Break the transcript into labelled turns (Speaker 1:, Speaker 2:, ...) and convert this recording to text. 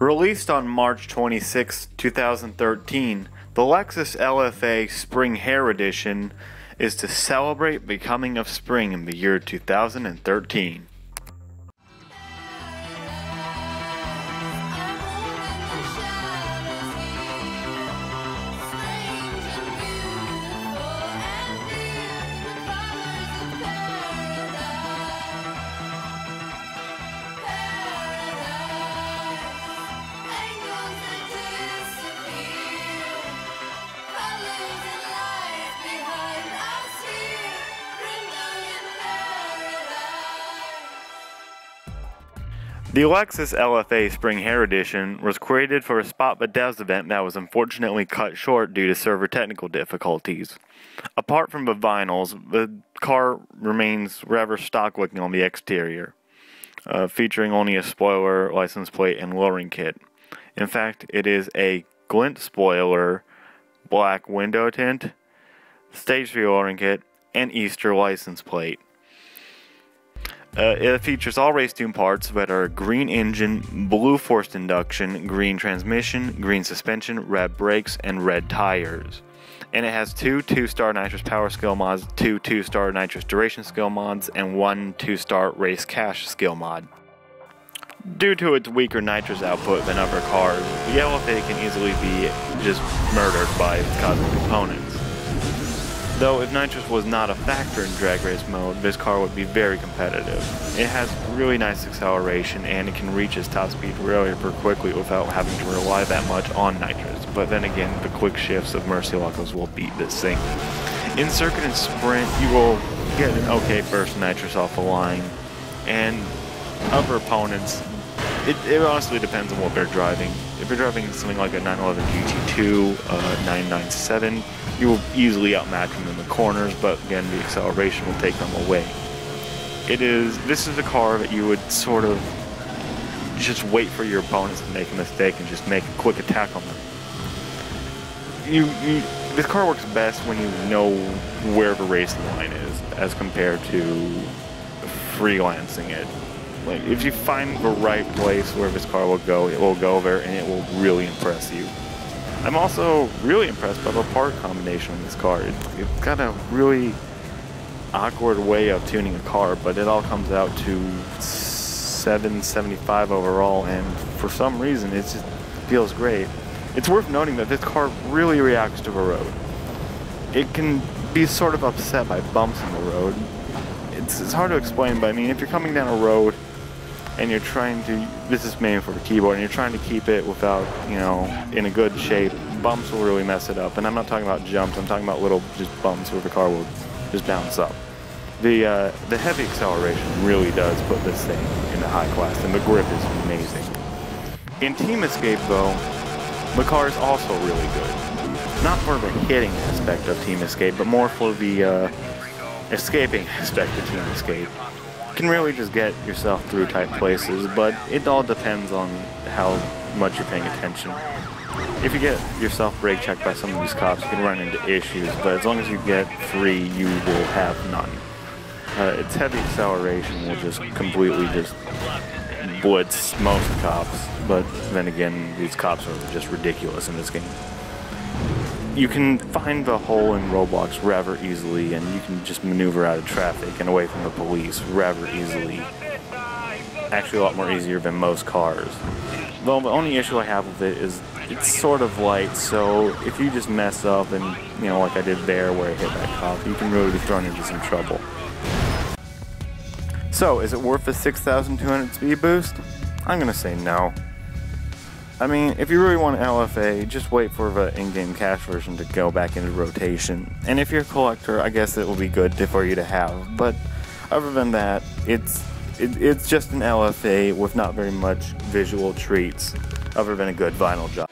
Speaker 1: Released on March 26, 2013, the Lexus LFA Spring Hare Edition is to celebrate becoming of spring in the year 2013. The Lexus LFA Spring Hare Edition was created for a spot the devs event that was unfortunately cut short due to server technical difficulties. Apart from the vinyls, the car remains rather stock looking on the exterior, featuring only a spoiler, license plate, and lowering kit. In fact, it is a glint spoiler, black window tint, stage 3 lowering kit, and Easter license plate. It features all race tune parts that are green engine, blue forced induction, green transmission, green suspension, red brakes, and red tires. And it has two 2-star nitrous power skill mods, two 2-star nitrous duration skill mods, and one 2-star race cash skill mod. Due to its weaker nitrous output than other cars, the LFA can easily be just murdered by its cosmic components. Though if nitrous was not a factor in drag race mode, this car would be very competitive. It has really nice acceleration and it can reach its top speed really quickly without having to rely that much on nitrous. But then again, the quick shifts of Murcielocos will beat this thing. In circuit and sprint, you will get an okay burst nitrous off the line, and other opponents, it honestly depends on what they're driving. If you're driving something like a 911 GT2, 997, you will easily outmatch them in the corners, but again, the acceleration will take them away. This is a car that you would sort of just wait for your opponents to make a mistake and just make a quick attack on them. This car works best when you know where the race line is, as compared to freelancing it. Like, if you find the right place where this car will go, it will go there and it will really impress you. I'm also really impressed by the part combination on this car. It's got a really awkward way of tuning a car, but it all comes out to 775 overall, and for some reason it just feels great. It's worth noting that this car really reacts to the road. It can be sort of upset by bumps in the road. It's hard to explain, but I mean, if you're coming down a road and you're trying to, this is made for the keyboard, and you're trying to keep it without, in a good shape, bumps will really mess it up. And I'm not talking about jumps, I'm talking about little just bumps where the car will just bounce up. The heavy acceleration really does put this thing into high class, and the grip is amazing. In Team Escape though, the car is also really good. Not for the hitting aspect of Team Escape, but more for the escaping aspect of Team Escape. You can really just get yourself through tight places, but it all depends on how much you're paying attention. If you get yourself brake checked by some of these cops, you can run into issues, but as long as you get free, you will have none. Its heavy acceleration will just completely just blitz most cops, but then again, these cops are just ridiculous in this game. You can find the hole in roadblocks rather easily, and you can just maneuver out of traffic and away from the police rather easily. Actually a lot more easier than most cars. Though the only issue I have with it is it's sort of light, so if you just mess up and, like I did there where I hit that cop, you can really be thrown into some trouble. So, is it worth the 6,200 speed boost? I'm gonna say no. I mean, if you really want an LFA, just wait for the in-game cash version to go back into rotation. And if you're a collector, I guess it will be good for you to have. But other than that, it's just an LFA with not very much visual treats, other than a good vinyl job.